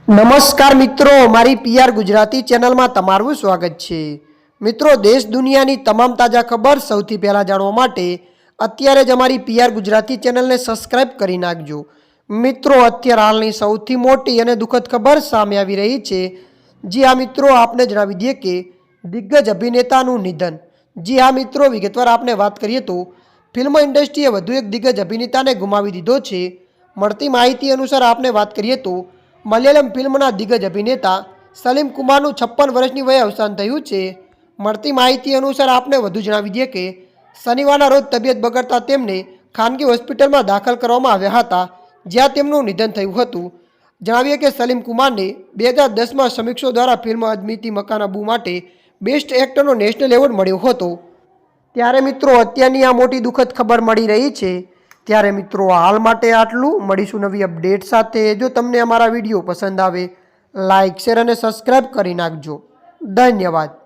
નમસ્કાર મિત્રો, મારી પીઆર ગુજરાતી ચેનલમાં તમારું સ્વાગત છે। મિત્રો, દેશ દુનિયાની તમામ તાજા ખબર સૌથી પહેલાં જાણવા માટે અત્યારે જ અમારી પીઆર ગુજરાતી ચેનલને સબસ્ક્રાઇબ કરી નાખજો। મિત્રો, અત્યારે હાલની સૌથી મોટી અને દુઃખદ ખબર સામે આવી રહી છે। જી હા મિત્રો, આપને જણાવી દઈએ કે દિગ્ગજ અભિનેતાનું નિધન। જી હા મિત્રો, વિગતવાર આપને વાત કરીએ તો ફિલ્મ ઇન્ડસ્ટ્રીએ વધુ એક દિગ્ગજ અભિનેતાને ગુમાવી દીધો છે। મળતી માહિતી અનુસાર આપને વાત કરીએ તો મલયાલમ ફિલ્મના દિગ્ગજ અભિનેતા સલીમ કુમારનું 56 વર્ષની વયે અવસાન થયું છે। મળતી માહિતી અનુસાર આપને વધુ જણાવી દઈએ કે શનિવારના રોજ તબિયત બગડતા તેમને ખાનગી હોસ્પિટલમાં દાખલ કરવામાં આવ્યા હતા, જ્યાં તેમનું નિધન થયું હતું। જણાવીએ કે સલીમ કુમારને 2010માં સમીક્ષો દ્વારા ફિલ્મ અજમીતી મકાન અબુ માટે બેસ્ટ એક્ટરનો નેશનલ એવોર્ડ મળ્યો હતો। ત્યારે મિત્રો, અત્યારની આ મોટી દુઃખદ ખબર મળી રહી છે। ત્યારે મિત્રો, હાલ માટે આટલું। મળીશું નવી અપડેટ સાથે। જો તમને અમારા વિડીયો પસંદ આવે, લાઇક, શેર અને સબસ્ક્રાઇબ કરી નાખજો। ધન્યવાદ।